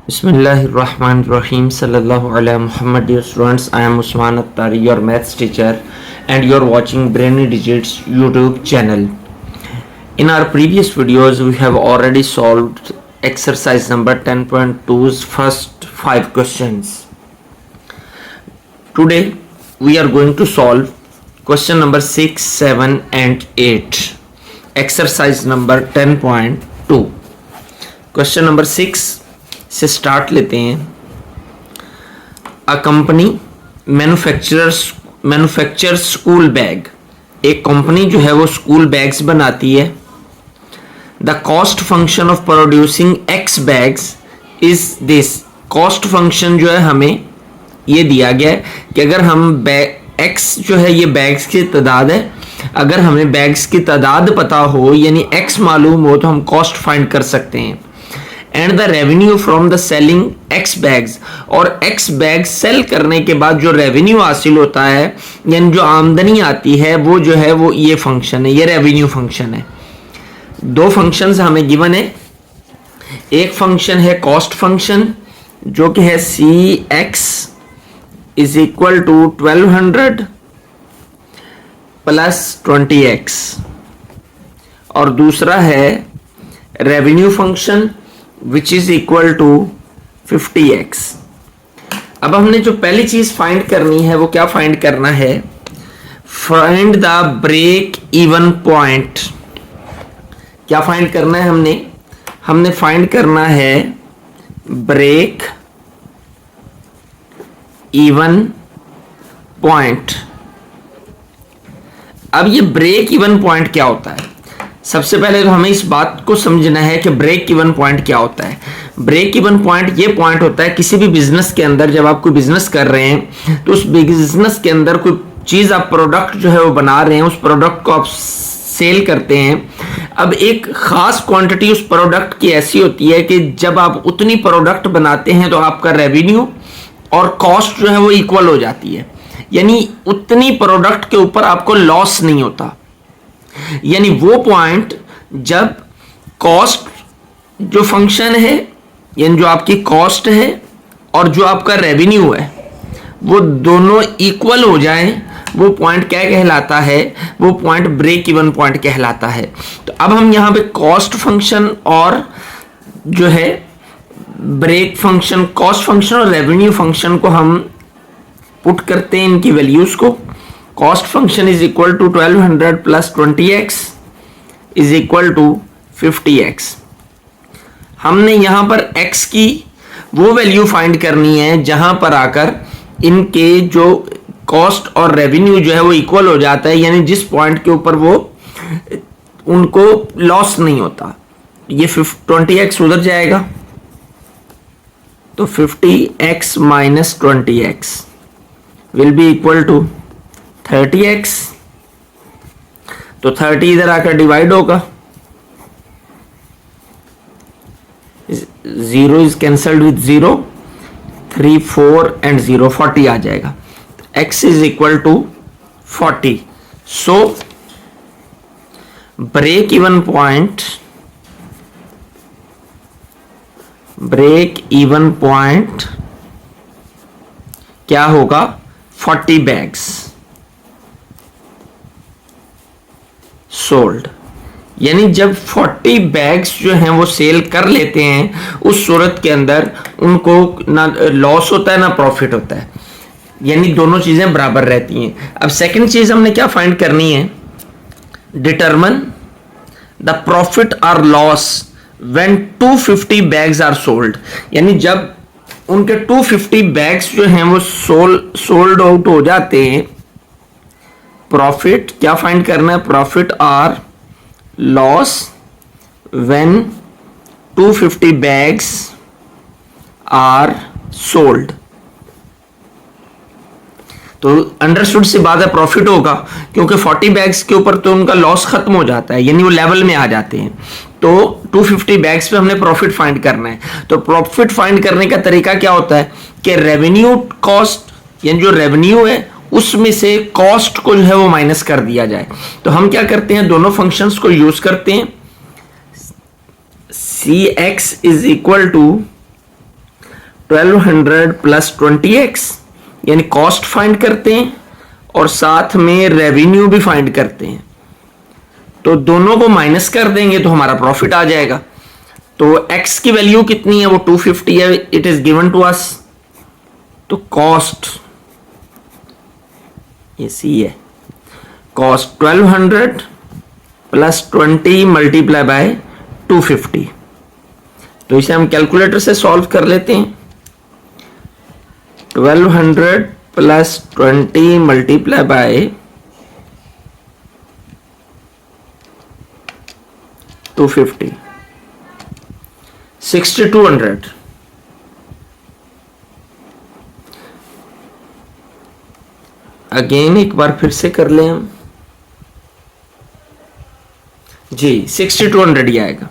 Bismillahirrahmanirrahim. Sallallahu ala Muhammad. Dear students, I am Usman Attari, your maths teacher, and you are watching Brainy Digits YouTube channel. In our previous videos, we have already solved exercise number 10.2's first 5 questions. Today, we are going to solve question number 6, 7, and 8. Exercise number 10.2. Question number 6 से start लेते हैं. A company manufacture school bag. एक company जो है वो school bags बनाती है. The cost function of producing x bags is this. Cost function जो है हमें ये दिया गया है कि अगर हम एक्स जो है ये बैग्स की तादाद है. अगर हमें बैग्स की तादाद पता हो यानी एक्स मालूम हो तो हम कॉस्ट फाइंड कर सकते हैं. And the revenue from the selling x bags. और एक्स बैग सेल करने के बाद जो रेवेन्यू हासिल होता है यानी जो आमदनी आती है वो जो है वो ये फंक्शन है, ये रेवेन्यू फंक्शन है. दो फंक्शंस हमें गिवन है. एक फंक्शन है कॉस्ट फंक्शन जो कि है C X is equal to 1200 plus 20x और दूसरा है revenue function which is equal to 50x. अब हमने जो पहली चीज फाइंड करनी है वो क्या फाइंड करना है? Find the break even point. क्या फाइंड करना है हमने फाइंड करना है ब्रेक इवन पॉइंट. अब ये ब्रेक इवन पॉइंट क्या होता है? सबसे पहले तो हमें इस बात को समझना है कि ब्रेक इवन पॉइंट क्या होता है. ब्रेक इवन पॉइंट ये पॉइंट होता है किसी भी बिजनेस के अंदर. जब आप कोई बिजनेस कर रहे हैं तो उस बिजनेस के अंदर कोई चीज आप प्रोडक्ट जो है वो बना रहे हैं, उस प्रोडक्ट को आप सेल करते हैं. अब एक खास क्वांटिटी उस प्रोडक्ट की ऐसी होती है कि जब आप उतनी प्रोडक्ट बनाते हैं तो आपका रेवेन्यू और कॉस्ट जो है वो इक्वल हो जाती है. यानी उतनी प्रोडक्ट के ऊपर आपको लॉस नहीं होता. यानी वो पॉइंट जब कॉस्ट जो फंक्शन है यानी जो आपकी कॉस्ट है और जो आपका रेवेन्यू है वो दोनों इक्वल हो जाएं, वो पॉइंट क्या कहलाता है? वो पॉइंट ब्रेक इवन पॉइंट कहलाता है. तो अब हम यहां पे कॉस्ट फंक्शन और जो है ब्रेक फंक्शन, कॉस्ट फंक्शन और रेवेन्यू फंक्शन को हम पुट करते हैं इनकी वैल्यूज को. Cost function is equal to 1200 plus 20x is equal to 50x. हमने यहां पर x की वो वैल्यू फाइंड करनी है जहां पर आकर इनके जो कॉस्ट और रेवेन्यू जो है वो इक्वल हो जाता है, यानी जिस पॉइंट के ऊपर वो उनको लॉस नहीं होता. ये 20x उधर जाएगा तो 50x minus 20x will be equal to 30x. तो 30 इधर आकर डिवाइड होगा, 0 इज कैंसल्ड विथ 0, 3 4 एंड 0 40 आ जाएगा. x is equal to 40. So break even point क्या होगा? 40 बैग्स सोल्ड. यानी जब 40 बैग्स जो हैं वो सेल कर लेते हैं उस सूरत के अंदर उनको ना लॉस होता है ना प्रॉफिट होता है, यानी दोनों चीजें बराबर रहती हैं. अब सेकंड चीज हमने क्या फाइंड करनी है? डिटरमिन द प्रॉफिट और loss when 250 bags are sold. यानी जब उनके 250 बैग्स जो हैं वो सोल्ड आउट हो जाते हैं, प्रॉफिट क्या फाइंड करना है? प्रॉफिट और loss when 250 bags are sold. तो अंडरस्टूड सी बात है प्रॉफिट होगा क्योंकि 40 बैग्स के ऊपर तो उनका लॉस खत्म हो जाता है, यानी वो लेवल में आ जाते हैं. तो 250 बैग्स पे हमने प्रॉफिट फाइंड करना है. तो प्रॉफिट फाइंड करने का तरीका क्या होता है कि रेवेन्यू कॉस्ट यानी जो रेवेन्यू है उसमें से कॉस्ट को जो है वो माइनस कर दिया जाए. तो हम क्या करते हैं? दोनों फंक्शंस को यूज करते हैं. C X is equal to 1200 plus 20x, यानी कॉस्ट फाइंड करते हैं और साथ में रेवेन्यू भी फाइंड करते हैं। तो दोनों को माइनस कर देंगे तो हमारा प्रॉफिट आ जाएगा। तो x की वैल्यू कितनी है, वो 250 है, it is given to us. तो कॉस्ट, ये सी है, कॉस्ट 1200 प्लस 20 मल्टीप्लाई बाय 250। तो इसे हम कैलकुलेटर से सॉल्व कर लेते हैं। 1200 प्लस 20 मल्टीप्लाई बाय 250, 6200। अगेन एक बार फिर से कर लें हम जी, 6200 ही आएगा,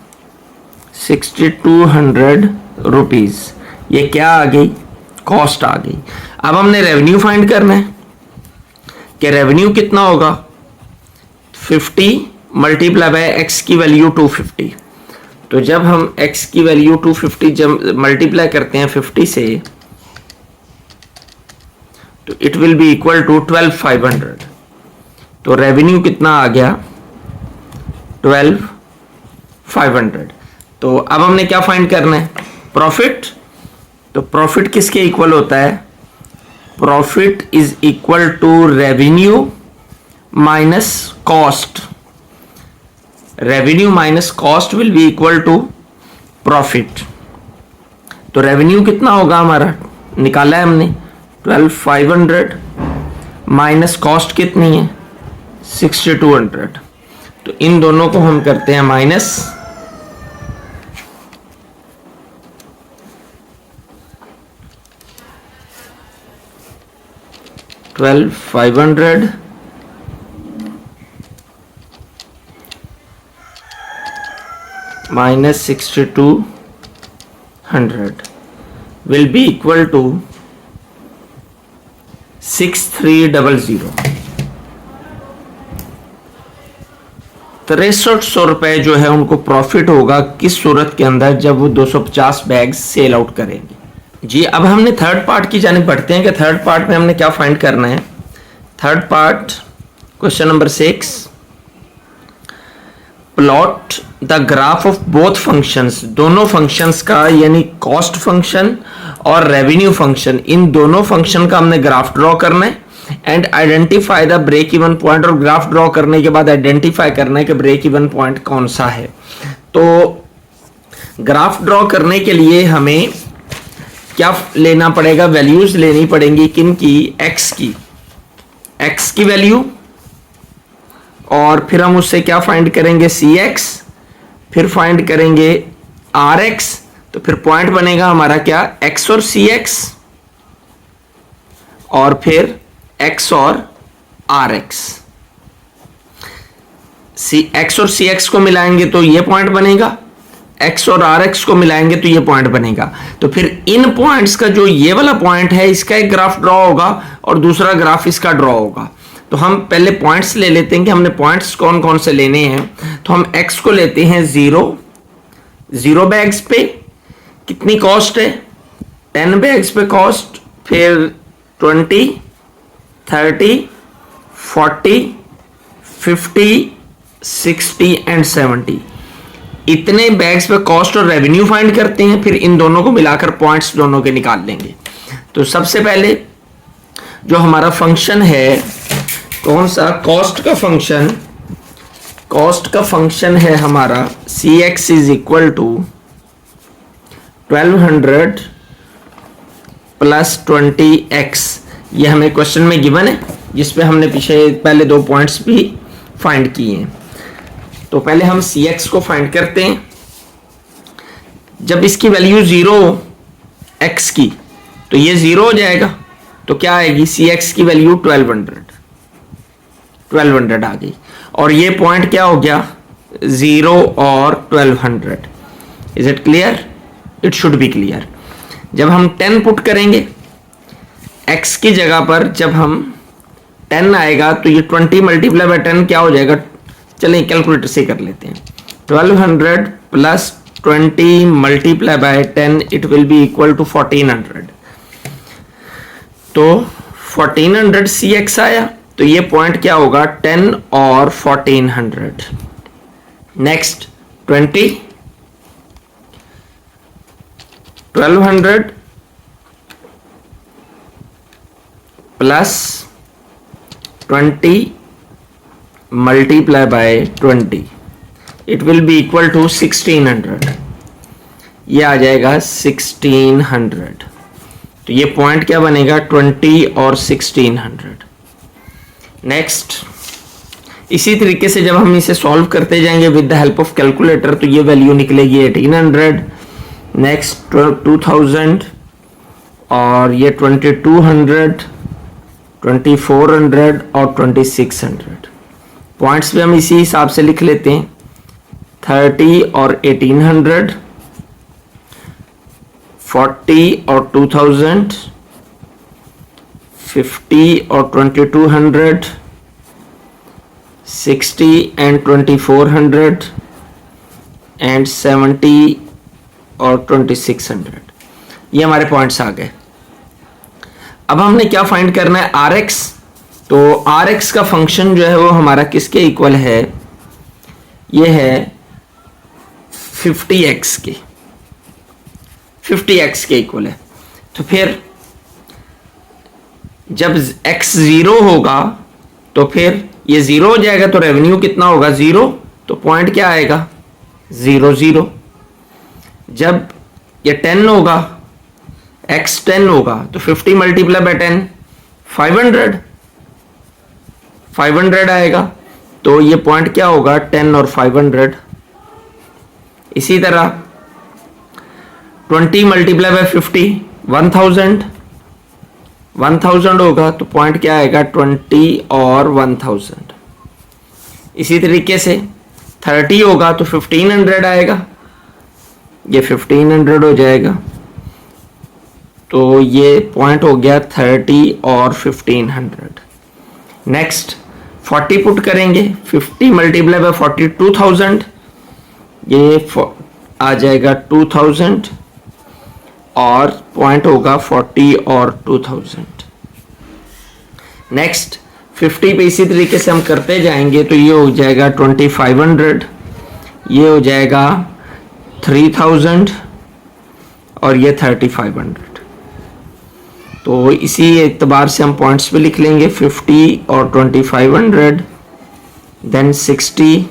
6200 रुपीज। ये क्या आ गई, कॉस्ट आ गई। अब हमने रेवेन्यू फाइंड करना है कि रेवेन्यू कितना होगा, 50 मल्टीप्लाई बाय एक्स की वैल्यू 250। तो जब हम x की वैल्यू 250 जब मल्टीप्लाई करते हैं 50 से, तो it will be equal to 12500। तो रेवेन्यू कितना आ गया, 12500। तो अब हमने क्या फाइंड करना है, प्रॉफिट। तो प्रॉफिट किसके इक्वल होता है, profit is equal to revenue minus cost. Revenue minus cost will be equal to profit. तो रेवेन्यू कितना होगा हमारा, निकाला है हमने 12500 माइनस कॉस्ट कितनी है 6200। तो इन दोनों को हम करते हैं minus, $12,500 minus 6200 will be equal to 6300। 6300 रुपए जो है उनको प्रॉफिट होगा किस सूरत के अंदर, जब वो 250 बैग्स सेल आउट करेंगे। जी अब हमने थर्ड पार्ट की जानिब बढ़ते हैं कि थर्ड पार्ट में हमने क्या फाइंड करना है। Third part, question number 6, plot the graph of both functions. दोनों फंक्शंस का, यानी कॉस्ट फंक्शन और रेवेन्यू फंक्शन, इन दोनों फंक्शन का हमने ग्राफ ड्रॉ करना है and identify the break even point. और ग्राफ ड्रॉ करने के बाद आइडेंटिफाई करना है कि ब्रेक इवन पॉइंट कौन सा है। तो ग्राफ ड्रॉ करने के लिए हमें क्या लेना पड़ेगा, वैल्यूज लेनी पड़ेंगी, किन की, एक्स की वैल्यू, और फिर हम उससे क्या फाइंड करेंगे, सी एक्स, फिर फाइंड करेंगे आर एक्स। तो फिर पॉइंट बनेगा हमारा क्या, एक्स और सी एक्स, और फिर एक्स और आर एक्स। एक्स और सी एक्स को मिलाएंगे तो ये पॉइंट बनेगा, एक्स और आर एक्स को मिलाएंगे तो ये पॉइंट बनेगा। तो फिर इन पॉइंट्स का जो ये वाला पॉइंट है, इसका एक ग्राफ ड्रॉ होगा और दूसरा ग्राफ इसका ड्रॉ होगा। तो हम पहले पॉइंट्स ले लेते हैं कि हमने पॉइंट्स कौन कौन से लेने हैं। तो हम एक्स को लेते हैं 0 बैग्स पे, कितनी कॉस्ट है, 10 बैग्स पे कॉस्ट, फिर 20, 30, 40, 50, 60 एंड 70, इतने बैग्स पे कॉस्ट और रेवेन्यू फाइंड करते हैं। फिर इन दोनों को मिलाकर पॉइंट्स दोनों के निकाल लेंगे। तो सबसे पहले जो हमारा फंक्शन है, कौन सा, कॉस्ट का फंक्शन है हमारा C X is equal to 1200 plus 20x। ये हमें क्वेश्चन में गिवन है, जिसपे हमने पहले 2 पॉइंट्स भी फाइंड किए हैं। तो पहले हम सी एक्स को फाइंड करते हैं। जब इसकी वैल्यू 0 x की, तो ये 0 हो जाएगा। तो क्या आएगी, सी एक्स की वैल्यू 1200 आ गई, और ये पॉइंट क्या हो गया, 0 और 1200। Is it clear, it should be clear. जब हम 10 पुट करेंगे x की जगह पर, जब हम 10 आएगा तो ये 20 मल्टीप्लाई बाय 10 क्या हो जाएगा, चलिए कैलकुलेटर से कर लेते हैं। 1200 plus 20 multiply by 10 it will be equal to 1400। तो 1400 CX आया, तो ये पॉइंट क्या होगा 10 और 1400। Next 20 1200 plus 20 multiply by 20 it will be equal to 1600। ये आ जाएगा 1600। तो ये पॉइंट क्या बनेगा 20 और 1600। नेक्स्ट इसी तरीके से जब हम इसे सॉल्व करते जाएंगे with the help of calculator तो ये वैल्यू निकलेगी 1800। नेक्स्ट 2000 और ये 2200, 2400 और 2600। पॉइंट्स भी हम इसी हिसाब से लिख लेते हैं 30 और 1800, 40 और 2000, 50 और 2200, 60 and 2400 and 70 और 2600। ये हमारे पॉइंट्स आ गए। अब हमने क्या फाइंड करना है RX। तो RX का फंक्शन जो है वो हमारा किसके इक्वल है, ये है 50x के, 50x के इक्वल है। तो फिर जब x 0 होगा तो फिर ये 0 हो जाएगा, तो रेवेन्यू कितना होगा 0, तो पॉइंट क्या आएगा 0 0। जब ये 10 होगा, x 10 होगा, तो 50 मल्टीप्लाई बाय 10 500 आएगा, तो ये पॉइंट क्या होगा 10 और 500। इसी तरह 20 मल्टीप्लाई बाय 50 1000 होगा, तो पॉइंट क्या आएगा 20 और 1000। इसी तरीके से 30 होगा तो 1500 आएगा, ये 1500 हो जाएगा, तो ये पॉइंट हो गया 30 और 1500। नेक्स्ट 40 पुट करेंगे, 50 मल्टीप्लाई बाय 40 2000, ये आ जाएगा 2000 और पॉइंट होगा 40 और 2000। नेक्स्ट 50 पे इसी तरीके से हम करते जाएंगे, तो ये हो जाएगा 2500, ये हो जाएगा 3000 और ये 3500। तो इसी एतबार से हम पॉइंट्स पे लिख लेंगे 50 और 2500, देन 60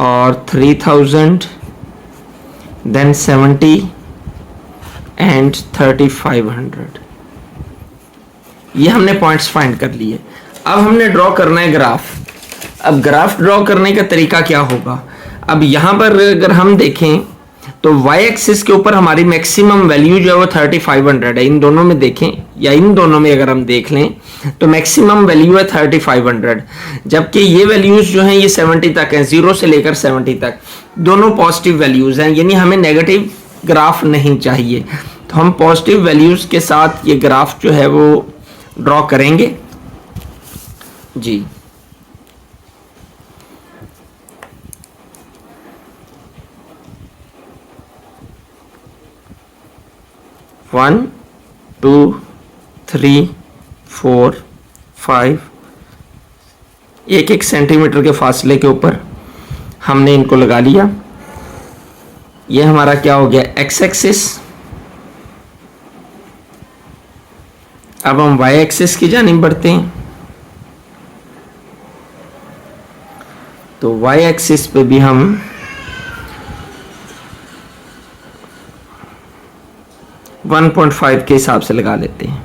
और 3000, देन 70 एंड 3500। ये हमने पॉइंट्स फाइंड कर लिए। अब हमने ड्रॉ करना है ग्राफ। अब ग्राफ ड्रॉ करने का तरीका क्या होगा, अब यहाँ पर अगर हम देखें तो y एक्सिस के ऊपर हमारी मैक्सिमम वैल्यू जो है वो 3500 है। इन दोनों में देखें या इन दोनों में अगर हम देख लें तो मैक्सिमम वैल्यू है 3500, जबकि ये वैल्यूज जो हैं ये 70 तक हैं, 0 से लेकर 70 तक दोनों पॉजिटिव वैल्यूज हैं, यानी हमें नेगेटिव ग्राफ नहीं चाहिए। तो हम पॉजिटिव वैल्यूज के साथ ये ग्राफ जो है वो ड्रॉ करेंगे जी। वन 2 3 4 5 1 सेंटीमीटर के फासले के ऊपर हमने इनको लगा लिया। ये हमारा क्या हो गया x एक्सिस। अब हम y एक्सिस की जानिब बढ़ते हैं, तो y एक्सिस पे भी हम 1.5 के हिसाब से लगा लेते हैं।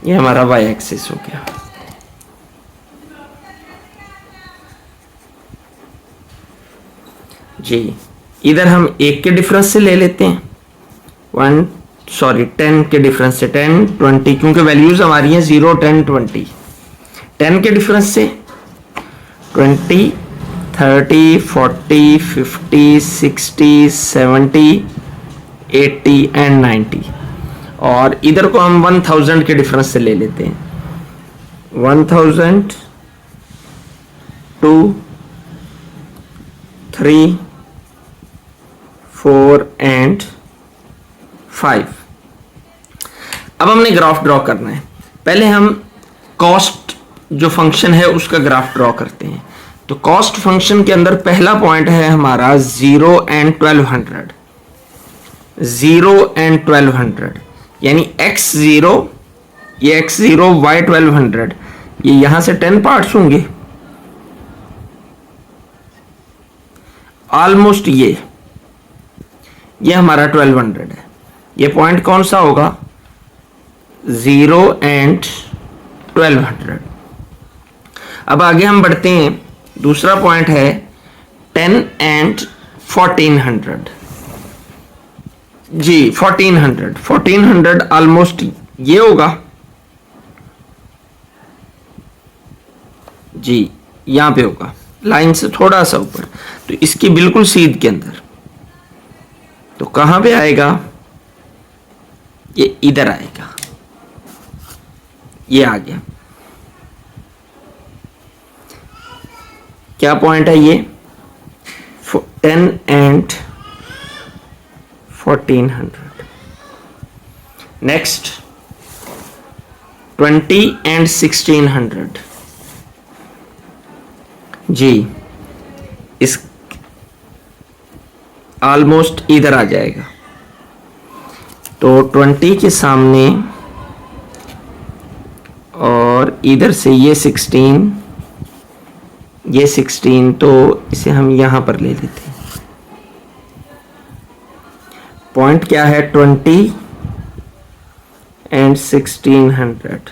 ये हमारा y एक्सिस हो गया। जी इधर हम 1 के डिफरेंस से ले लेते हैं, 10 के डिफरेंस से 10 20, क्योंकि वैल्यूज हमारी हैं 0 10 20। 10 के डिफरेंस से 20 30 40 50 60 70 80 एंड 90। और इधर को हम 1000 के डिफरेंस से ले लेते हैं। 1000, 2, 3, 4 एंड 5। अब हमने ग्राफ ड्रॉ करना है। पहले हम कॉस्ट जो फंक्शन है उसका ग्राफ ड्रॉ करते हैं। तो कॉस्ट फंक्शन के अंदर पहला पॉइंट है हमारा 0 एंड 1200, 0 एंड 1200, यानी x0, ये x0, y 1200, ये यहां से 10 पार्ट्स होंगे ऑलमोस्ट। ये हमारा 1200 है। ये पॉइंट कौन सा होगा? 0 एंड 1200। अब आगे हम बढ़ते हैं। दूसरा पॉइंट है 10 एंड 1400। जी 1400 ऑलमोस्ट ये होगा जी, यहां पे होगा लाइन से थोड़ा सा ऊपर। तो इसकी बिल्कुल सीध के अंदर। तो कहां पे आएगा? ये इधर आएगा। ये आ गया। क्या पॉइंट है ये? 10 एंड 1400। Next 20 and 1600। जी इस ऑलमोस्ट इधर आ जाएगा। तो 20 के सामने और इधर से ये 16, ये 16, तो इसे हम यहां पर ले लेते हैं। पॉइंट क्या है? 20 एंड 1600।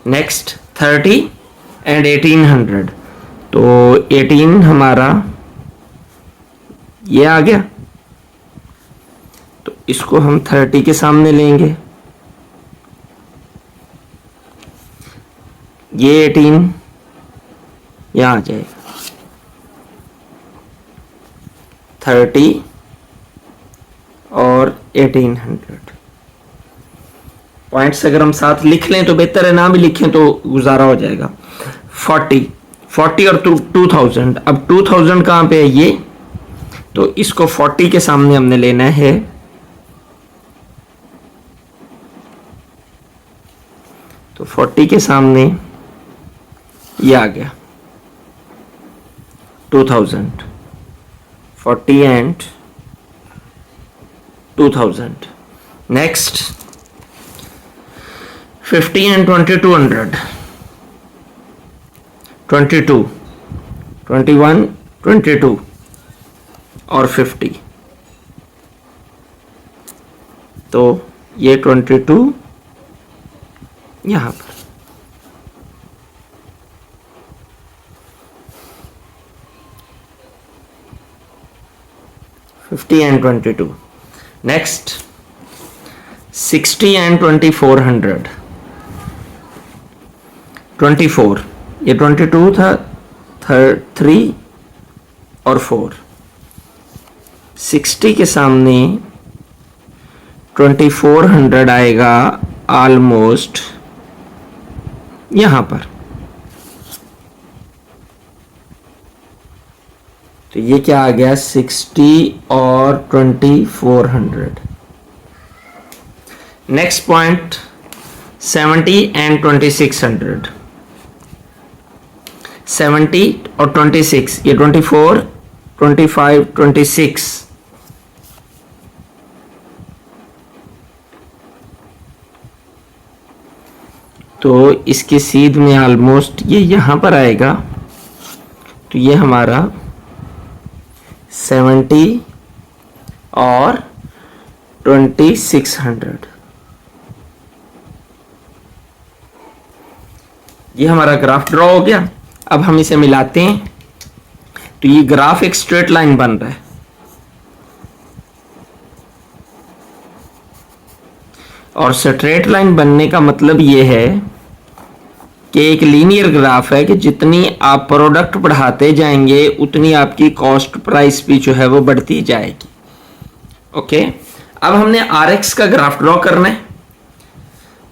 Next 30 and 1800। तो 18 हमारा ये आ गया। तो इसको हम 30 के सामने लेंगे। ये 18 यहां आ जाएगा। 30 और 1800 पॉइंट्स अगर हम साथ लिख लें तो बेहतर है, ना भी लिखें तो गुजारा हो जाएगा। 40 और 2000। अब 2000 कहां पे है? ये। तो इसको 40 के सामने हमने लेना है। तो 40 के सामने ये आ गया 2000, 40 एंड 2000। नेक्स्ट 50 एंड 2200, 22, 21, 22 और 50। तो ये 22 यहां पर। $50 and 22। नेक्स्ट 60 and 2400, 24, ये 22 था, 3 और 4। 60 के सामने 2400 आएगा ऑलमोस्ट यहां पर। तो ये क्या आ गया? 60 और 2400। नेक्स्ट पॉइंट 70 एंड 2600, 70 और 26, ये 24, 25, 26। तो इसके सीध में ऑलमोस्ट ये यहां पर आएगा। तो ये हमारा 70 और 2600, ये हमारा ग्राफ ड्रॉ हो गया। अब हम इसे मिलाते हैं तो ये ग्राफ एक स्ट्रेट लाइन बन रहा है। और स्ट्रेट लाइन बनने का मतलब ये है कि एक लीनियर ग्राफ है कि जितनी आप प्रोडक्ट बढ़ाते जाएंगे उतनी आपकी कॉस्ट प्राइस भी जो है वो बढ़ती जाएगी। ओके, अब हमने आर एक्स का ग्राफ ड्रॉ करना है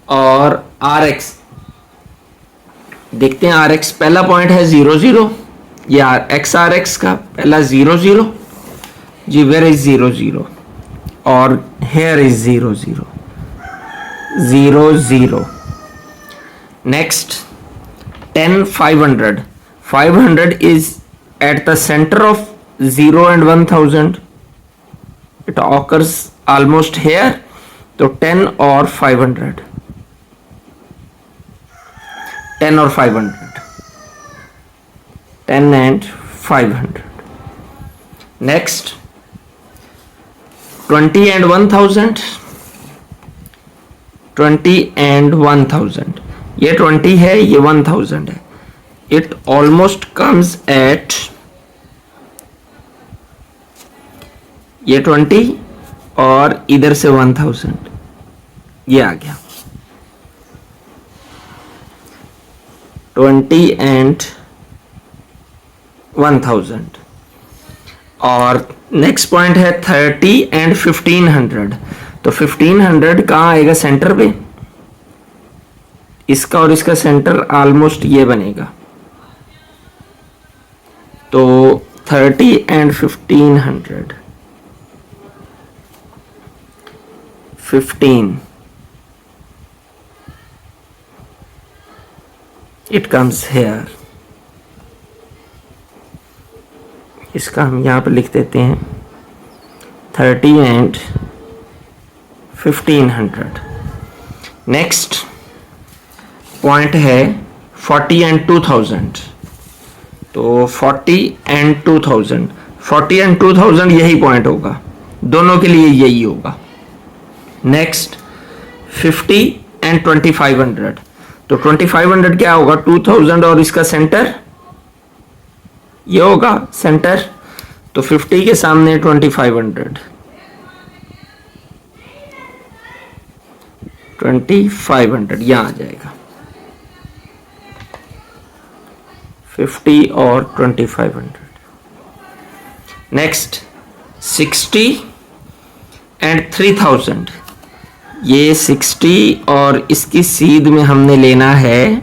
और आर एक्स देखते हैं। आर एक्स पहला पॉइंट है 0 0, ये एक्स आर एक्स का पहला 0 0 जी, वेयर इज 0 0 और here is 0 0 0 0। Next 10 500, 500 is at the center of 0 and 1000, it occurs almost here, तो 10 और 500, 10 और 500, 10 and 500। next 20 and 1000, 20 and 1000, ये 20 है, ये 1000 है। it almost comes at, ये 20 और इधर से 1000, ये आ गया 20 and 1000। और नेक्स्ट पॉइंट है 30 and 1500, तो 1500 कहाँ आएगा? सेंटर पे। इसका और इसका सेंटर ऑलमोस्ट ये बनेगा, तो 30 and 1500, 15 it comes here। इसका हम यहां पर लिख देते हैं 30 and 1500। नेक्स्ट पॉइंट है 40 and 2000, तो 40 and 2000, 40 and 2000 यही पॉइंट होगा, दोनों के लिए यही होगा। नेक्स्ट 50 and 2500, तो 2500 क्या होगा? 2000 और इसका सेंटर ये होगा सेंटर, तो 50 के सामने 2500, 2500 यहां आ जाएगा, 50 और 2500। नेक्स्ट 60 and 3000, ये 60 और इसकी सीध में हमने लेना है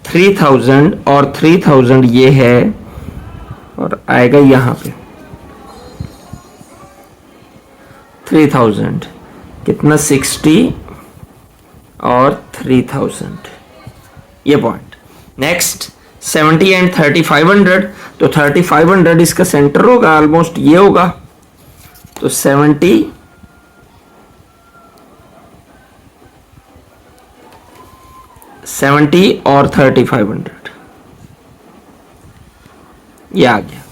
3000 और 3000 ये है और आएगा यहां पे 3000, कितना? 60 और 3000, ये पॉइंट। नेक्स्ट 70 and 3500, तो 3500 इसका सेंटर होगा, ऑलमोस्ट ये होगा, तो 70 और 3500 ये आ गया,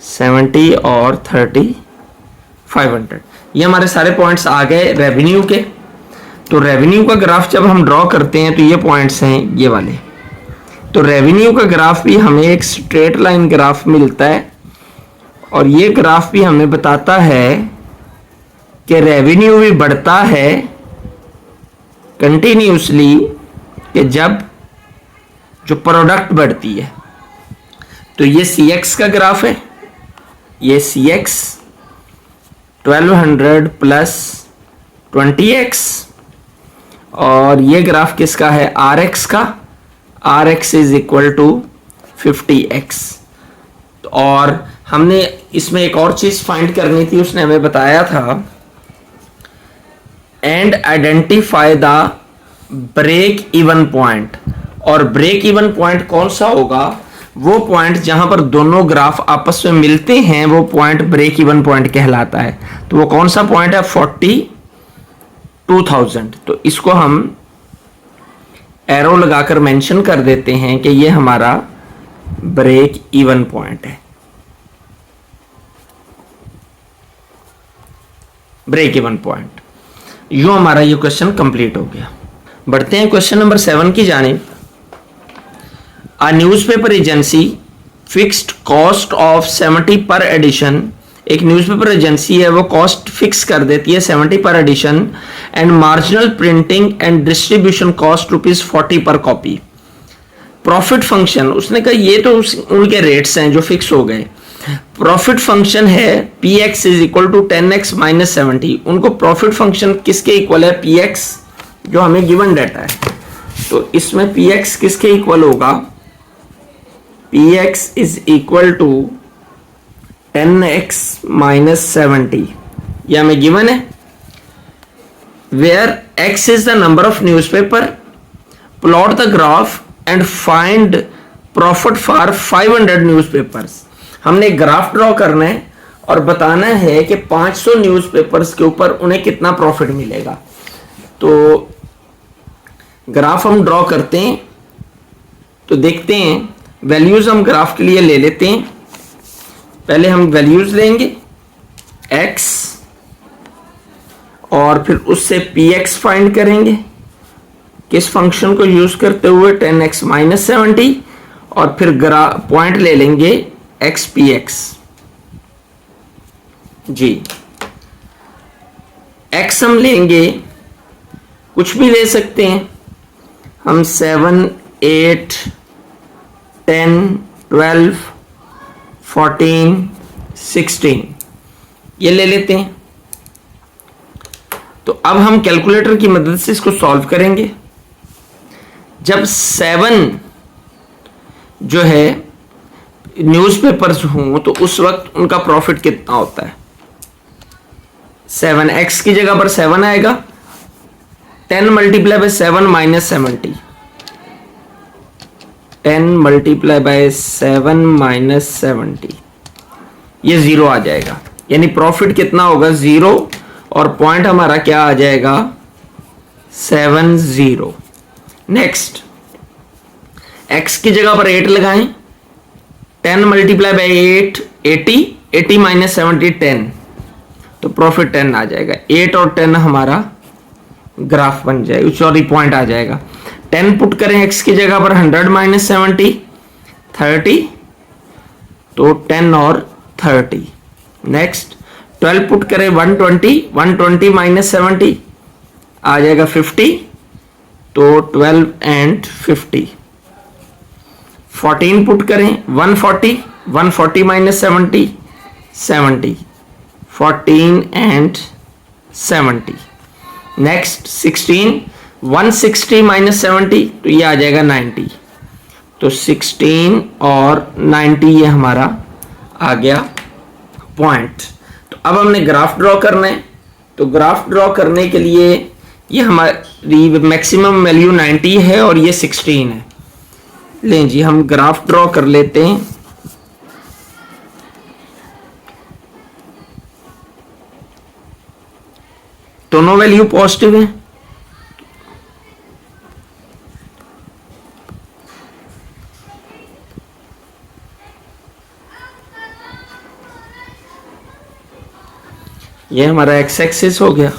70 और 3500। ये हमारे सारे पॉइंट्स आ गए रेवेन्यू के। तो रेवेन्यू का ग्राफ जब हम ड्रॉ करते हैं तो ये पॉइंट्स हैं ये वाले, तो रेवेन्यू का ग्राफ भी हमें एक स्ट्रेट लाइन ग्राफ मिलता है और ये ग्राफ भी हमें बताता है कि रेवेन्यू भी बढ़ता है कंटिन्यूसली कि जब जो प्रोडक्ट बढ़ती है। तो ये CX का ग्राफ है, ये CX 1200 प्लस 20X, और ये ग्राफ किसका है? RX का, RX is equal to 50X। और हमने इसमें एक और चीज फाइंड करनी थी, उसने हमें बताया था and identify the break even point. और ब्रेक इवन पॉइंट कौन सा होगा? वो पॉइंट जहां पर दोनों ग्राफ आपस में मिलते हैं वो पॉइंट ब्रेक इवन पॉइंट कहलाता है। तो वो कौन सा पॉइंट है? 42,000। तो इसको हम एरो लगाकर मेंशन कर देते हैं कि ये हमारा ब्रेक इवन पॉइंट है, ब्रेक इवन पॉइंट। यूं हमारा ये क्वेश्चन कंप्लीट हो गया। बढ़ते हैं क्वेश्चन नंबर 7 की जानिब। A newspaper agency fixed cost of 70 per addition. एक न्यूज़पेपर एजेंसी है वो कॉस्ट फिक्स कर देती है 70 per edition and marginal printing and distribution cost ₹40 per copy. Profit function उसने कहा ये तो उनके रेट्स हैं जो फिक्स हो गए, प्रॉफिट फंक्शन है P X is equal to 10x minus 70। उनको प्रॉफिट फंक्शन किसके इक्वल है? पी एक्स जो हमें गिवन डाटा है, तो इसमें पी एक्स किसके इक्वल होगा? P X is equal to 10x minus 70, ये हमें गिवन है। Where x is the number of newspaper, plot the graph and find profit for 500 newspapers. हमने ग्राफ ड्रॉ करना है और बताना है कि 500 न्यूज़पेपर्स के ऊपर उन्हें कितना प्रॉफिट मिलेगा। तो ग्राफ हम ड्रॉ करते हैं, तो देखते हैं वैल्यूज हम ग्राफ के लिए ले लेते हैं। पहले हम वैल्यूज लेंगे x और फिर उससे px फाइंड करेंगे किस फंक्शन को यूज करते हुए 10x माइनस 70, और फिर पॉइंट ले लेंगे x px। जी x हम लेंगे, कुछ भी ले सकते हैं हम, 7, 8, 10, 12, 14, 16 ये ले लेते हैं। तो अब हम कैलकुलेटर की मदद से इसको सॉल्व करेंगे। जब 7 जो है न्यूज़पेपर्स हों तो उस वक्त उनका प्रॉफिट कितना होता है? 7x की जगह पर 7 आएगा, 10 multiply bye 7 minus 70, 10 multiply bye 7 minus 70, ये 0 आ जाएगा। यानी प्रॉफिट कितना होगा? 0, और पॉइंट हमारा क्या आ जाएगा? 70। नेक्स्ट x की जगह पर 8 लगाएं, 10 मल्टीप्लाई बाय 8 80, 80 माइनस 70 10, तो प्रॉफिट 10 आ जाएगा। 8 और 10 हमारा ग्राफ बन जाएगा, सॉरी पॉइंट आ जाएगा। 10 पुट करें x की जगह पर, 100 माइनस 70 30, तो 10 और 30। नेक्स्ट 12 पुट करें 120 माइनस 70 आ जाएगा 50, तो 12 एंड 50। 14 पुट करें 140 माइनस 70 70, 14 एंड 70। नेक्स्ट 16 160 माइनस 70, तो ये आ जाएगा 90, तो 16 और 90 ये हमारा आ गया पॉइंट। तो अब हमने ग्राफ ड्रॉ करना है, तो ग्राफ ड्रॉ करने के लिए ये हमारी मैक्सिमम वैल्यू 90 है और ये 16 है। लें जी हम ग्राफ ड्रॉ कर लेते हैं। दोनों वैल्यू पॉजिटिव है, ये हमारा एक्स एक्सिस हो गया,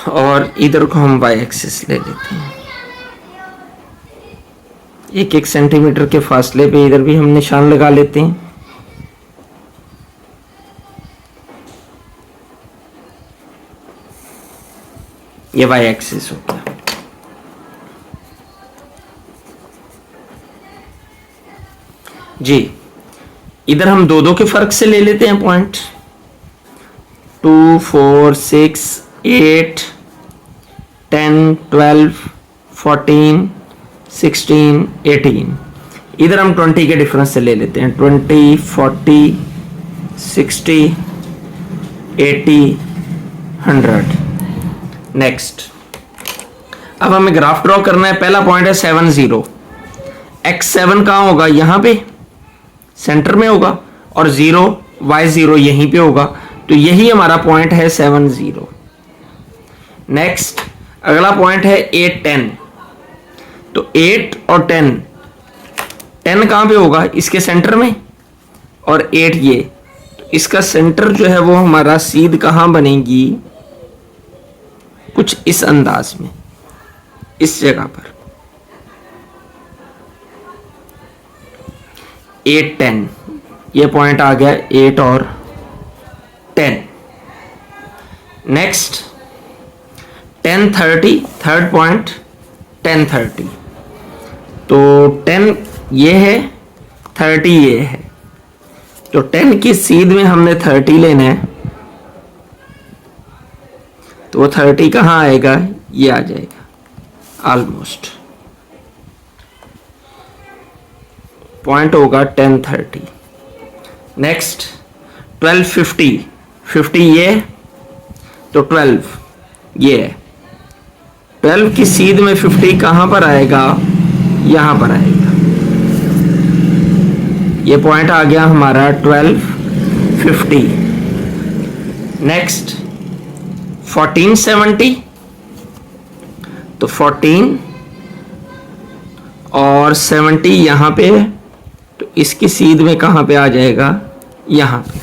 और इधर को हम वाई एक्सिस ले लेते हैं। 1-1 सेंटीमीटर के फासले पे इधर भी हम निशान लगा लेते हैं। ये वाई एक्सिस हो गया। जी इधर हम दो के फर्क से ले लेते हैं पॉइंट। 2, 4, 6, 8, 10, 12, 14, 16, 18। इधर हम 20 के डिफरेंस से ले लेते हैं। 20, 40, 60, 80, 100। नेक्स्ट अब हमें ग्राफ ड्रॉ करना है। पहला पॉइंट है 7, 0। x7 कहाँ होगा? यहाँ पे सेंटर में होगा, और 0 y0 यहीं पे होगा, तो यही हमारा पॉइंट है 7, 0। नेक्स्ट अगला पॉइंट है 8, 10। तो 8 और 10, 10 कहाँ पे होगा? इसके सेंटर में, और 8 ये, तो इसका सेंटर जो है वो हमारा सीध कहाँ बनेगी? कुछ इस अंदाज में, इस जगह पर। 8, 10 ये पॉइंट आ गया, 8 और 10। नेक्स्ट 1030 थर्ड पॉइंट 1030, तो 10 ये है, 30 ये है, तो 10 की सीध में हमने 30 लेना है, तो वो 30 कहाँ आएगा, ये आ जाएगा ऑलमोस्ट, पॉइंट होगा 1030। नेक्स्ट 1250, 50 ये, तो 12 ये है, 12 की सीध में 50 कहां पर आएगा, यहां पर आएगा, ये पॉइंट आ गया हमारा 1250। नेक्स्ट 1470, तो 14 और 70 यहां पे, तो इसकी सीध में कहां पे आ जाएगा, यहां पे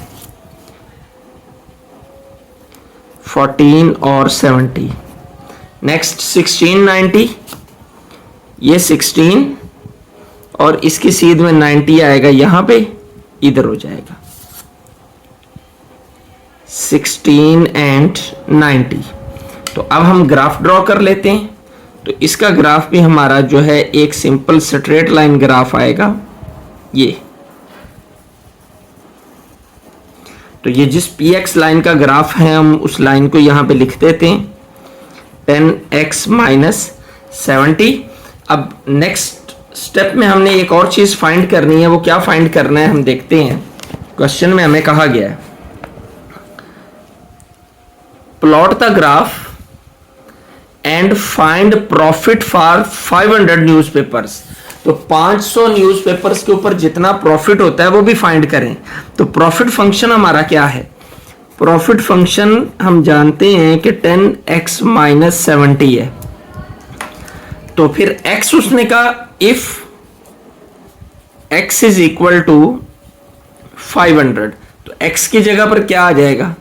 14 और 70। नेक्स्ट 1690, ये 16 और इसकी सीध में 90 आएगा, यहां पे इधर हो जाएगा 16 एंड 90। तो अब हम ग्राफ ड्रॉ कर लेते हैं, तो इसका ग्राफ भी हमारा जो है एक सिंपल स्ट्रेट लाइन ग्राफ आएगा ये, तो ये जिस px लाइन का ग्राफ है हम उस लाइन को यहां पे लिख देते हैं 10x माइनस 70। अब नेक्स्ट स्टेप में हमने एक और चीज फाइंड करनी है, वो क्या फाइंड करना है हम देखते हैं। क्वेश्चन में हमें कहा गया है plot the graph and find profit for 500 newspapers. तो 500 न्यूज़पेपर्स के ऊपर जितना प्रॉफिट होता है वो भी फाइंड करें। तो प्रॉफिट फंक्शन हमारा क्या है, प्रॉफिट फंक्शन हम जानते हैं कि 10x माइनस 70 है। तो फिर x उसने कहा if x is equal to 500, तो x की जगह पर क्या आ जाएगा,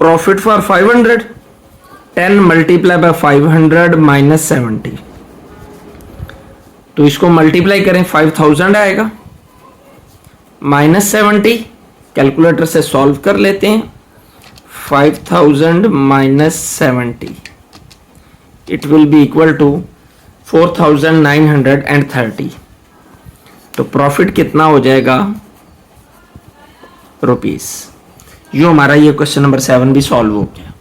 profit for 500, 10 multiply by 500 minus 70। तो इसको मल्टीप्लाई करें 5000 आएगा, माइनस 70 कैलकुलेटर से सॉल्व कर लेते हैं, 5000 minus 70 it will be equal to 4930। तो प्रॉफिट कितना हो जाएगा, रुपीस। यो हमारा ये क्वेश्चन नंबर 7 भी सॉल्व हो गया।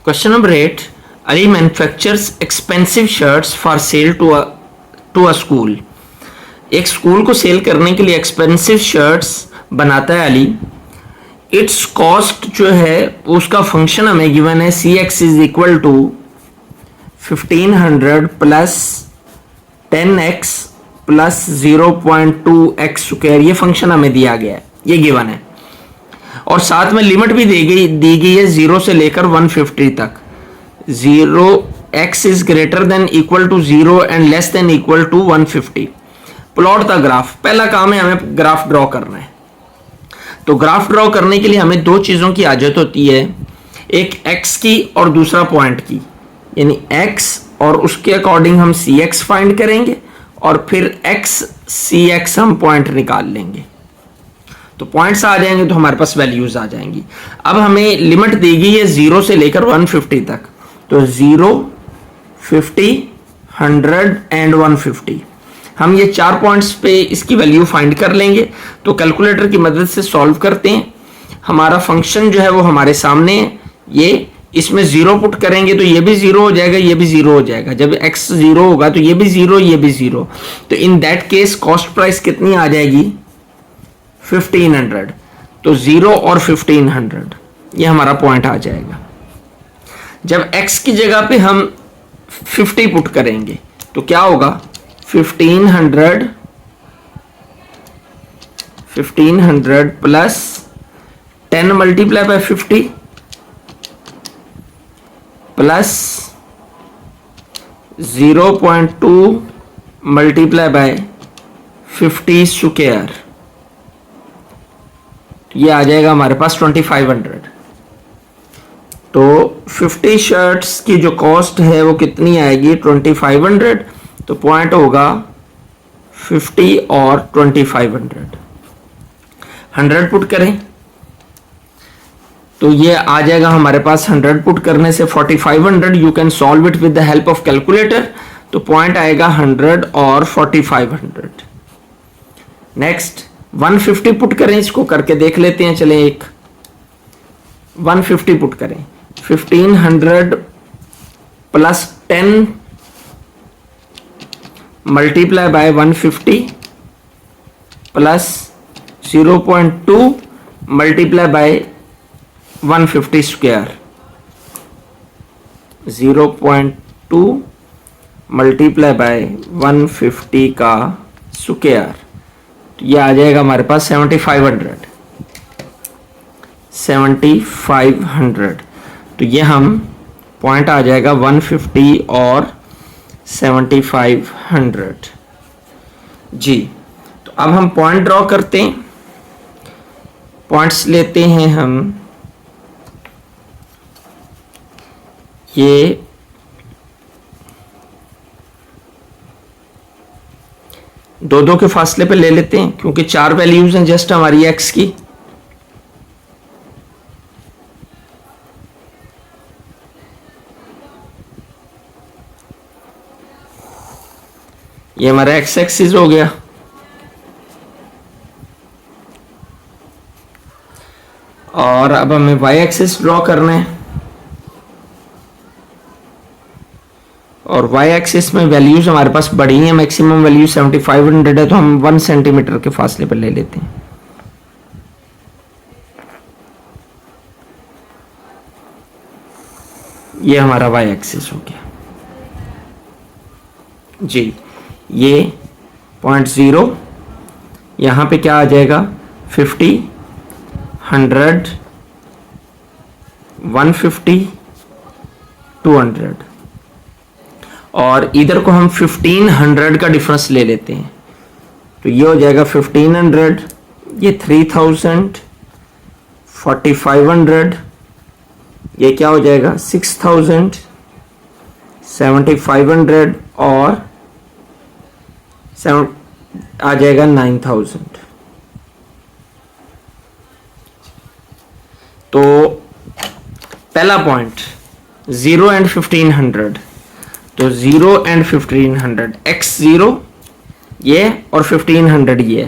Question number 8, Ali manufactures expensive shirts for sale to a school. एक स्कूल को सेल करने के लिए एक्सपेंसिव शर्ट्स बनाता है अली। इट्स कॉस्ट जो है उसका फंक्शन हमें गिवन है cx is equal to 1500 plus 10x plus 0.2x square, ये फंक्शन हमें दिया गया है, ये गिवन है। और साथ में लिमिट भी दी गई है 0 से लेकर 150 तक। 0x is greater than equal to 0 and less than equal to 150। Plot the graph, पहला काम है हमें ग्राफ ड्रॉ करना है। तो ग्राफ ड्रॉ करने के लिए हमें दो चीजों की आदत होती है, एक x की और दूसरा पॉइंट की, यानी x और उसके अकॉर्डिंग हम cx फाइंड करेंगे और फिर x cx हम पॉइंट निकाल लेंगे। तो पॉइंट्स आ जाएंगे तो हमारे पास वैल्यूज आ जाएंगी। अब हमें लिमिट दी गई है 0 से लेकर 150 तक, तो 0, 50, 100 एंड 150। हम ये 4 पॉइंट्स पे इसकी वैल्यू फाइंड कर लेंगे। तो कैलकुलेटर की मदद से सॉल्व करते हैं। हमारा फंक्शन जो है वो हमारे सामने है, ये इसमें 0 पुट करेंगे तो ये भी 0 हो जाएगा, ये भी 0 हो जाएगा। जब x 0 होगा तो ये भी 0, ये भी 0। तो in that case cost price कितनी आ जाएगी, 1500। तो 0 और 1500 ये हमारा पॉइंट आ जाएगा। जब x की जगह पे हम 50 पुट करेंगे तो क्या होगा, 1500 plus 10 multiply bye 50 plus 0.2 multiply by 50 square, ये आ जाएगा हमारे पास 2500। तो 50 शर्ट्स की जो कॉस्ट है वो कितनी आएगी, 2500। तो पॉइंट होगा 50 और 2500। 100 पुट करें तो ये आ जाएगा हमारे पास 100 पुट करने से 4500। You can solve it with the help of calculator. तो पॉइंट आएगा 100 और 4500। नेक्स्ट 150 पुट करें, इसको करके देख लेते हैं। चलें एक 150 पुट करें। 1500 plus 10 multiply bye 150 plus 0.2 multiply by 150 square. 0.2 multiply by 150 का स्क्वायर। तो ये आ जाएगा हमारे पास 7500। तो ये हम पॉइंट आ जाएगा 150 और 7500 जी। तो अब हम पॉइंट ड्रॉ करते हैं। पॉइंट्स लेते हैं हम, ये दो के फासले पे ले लेते हैं क्योंकि 4 वैल्यूज हैं जस्ट हमारी एक्स की। ये हमारा एक्स एक्सिस हो गया और अब हमें वाई एक्सिस ड्रॉ करना है और वाई एक्सिस में वैल्यूज हमारे पास बड़ी हैं। मैक्सिमम वैल्यू 7500 है तो हम 1 सेंटीमीटर के फासले पर ले लेते हैं। ये हमारा वाई एक्सिस हो गया जी। ये 0.0 यहाँ पे क्या आ जाएगा 50, 100, 150, 200 और इधर को हम 1500 का डिफरेंस ले लेते हैं। तो ये हो जाएगा 1500, ये 3000, 4500, ये क्या हो जाएगा 6000, 7500 और आ जाएगा 9000। तो पहला पॉइंट 0 एंड 1500, तो 0 एंड 1500 x0 ये और 1500 ये,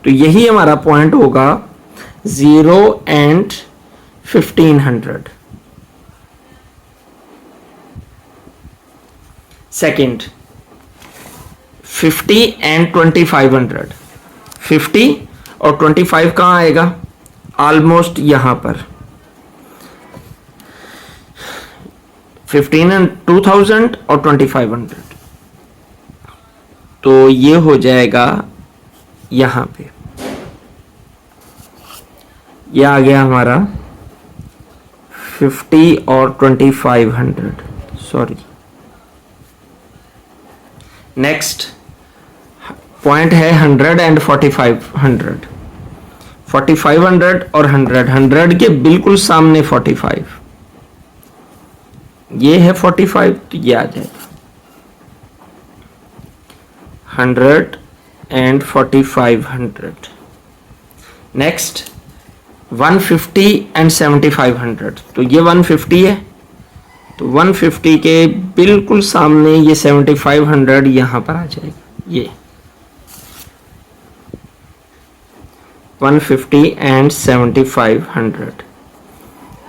तो यही हमारा पॉइंट होगा 0 एंड 1500। सेकंड 50 एंड 2500, 50 और 25 कहाँ आएगा ऑलमोस्ट यहां पर। 15 एंड 2000 और 2500, तो ये हो जाएगा यहां पे। ये आ गया हमारा 50 और 2500, सॉरी। नेक्स्ट पॉइंट है 100 एंड 4500, 4500 और 100 के बिल्कुल सामने 45, ये है 45, तो ये आ जाएगा 100 एंड 4500। नेक्स्ट 150 एंड 7500, तो ये 150 है, तो 150 के बिल्कुल सामने ये 7500 यहां पर आ जाएगा। ये 150 एंड 7500।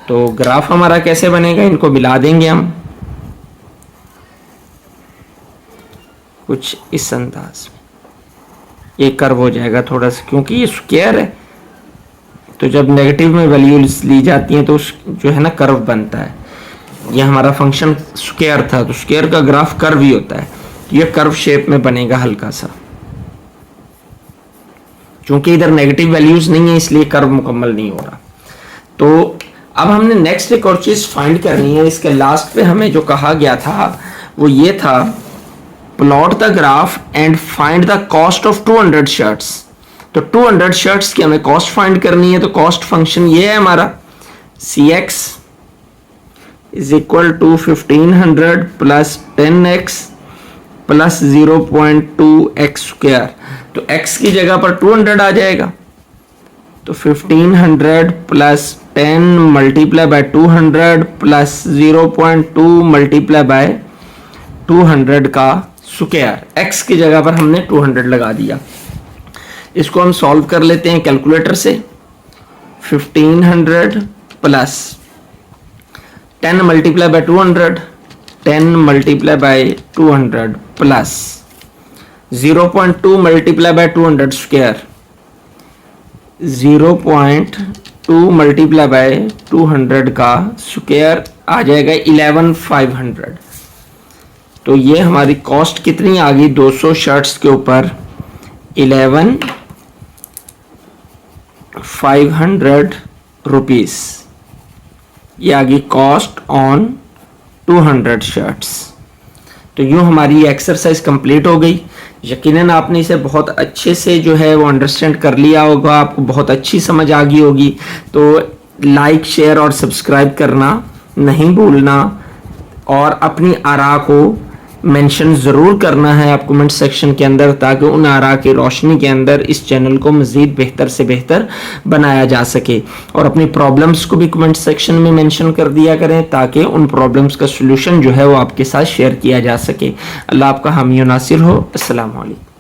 तो ग्राफ हमारा कैसे बनेगा, इनको मिला देंगे हम कुछ इस अंदाज में। ये कर्व हो जाएगा थोड़ा सा, क्योंकि ये स्क्वायर है तो जब नेगेटिव में वैल्यूज ली जाती हैं तो जो है ना कर्व बनता है। ये हमारा फंक्शन स्क्वायर था तो स्क्वायर का ग्राफ कर्व ही होता है। ये कर्व शेप में बनेगा हल्का सा, क्योंकि इधर नेगेटिव वैल्यूज नहीं है इसलिए कर्व मुकम्मल नहीं हो रहा। तो अब हमने नेक्स्ट एक और चीज फाइंड करनी है। इसके लास्ट पे हमें जो कहा गया था वो ये था, plot the graph and find the cost of 200 shirts. तो 200 शर्ट्स की हमें कॉस्ट फाइंड करनी है। तो कॉस्ट फंक्शन ये है हमारा, cx is equal to 1500 plus 10x plus 0.2x square. तो x की जगह पर 200 आ जाएगा, तो 1500 plus 10 multiply bye 200 plus 0.2 multiply by 200 का स्क्वायर। x की जगह पर हमने 200 लगा दिया। इसको हम सॉल्व कर लेते हैं कैलकुलेटर से। 1500 plus 10 multiply bye 200, 10 multiply bye 200 plus 0.2 multiply by 200 square, 0.2 multiply by 200 का स्क्वायर आ जाएगा 11500। तो ये हमारी कॉस्ट कितनी आ गई 200 शर्ट्स के ऊपर 11500 रुपीस। ये आ गई कॉस्ट ऑन 200 शर्ट्स। तो यूँ हमारी ये एक्सरसाइज कंप्लीट हो गई। यकीनन आपने इसे बहुत अच्छे से जो है वो अंडरस्टैंड कर लिया होगा, आपको बहुत अच्छी समझ आ गई होगी। तो लाइक, शेयर और सब्सक्राइब करना नहीं भूलना और अपनी आरा को मेंशन ज़रूर करना है आप कमेंट सेक्शन के अंदर, ताकि उन आरा की रोशनी के अंदर इस चैनल को मज़ीद बेहतर से बेहतर बनाया जा सके। और अपनी प्रॉब्लम्स को भी कमेंट सेक्शन में मेंशन कर दिया करें, ताकि उन प्रॉब्लम्स का सलूशन जो है वो आपके साथ शेयर किया जा सके। अल्लाह आपका हामी और नासिर हो। अस्सलाम वालेकुम।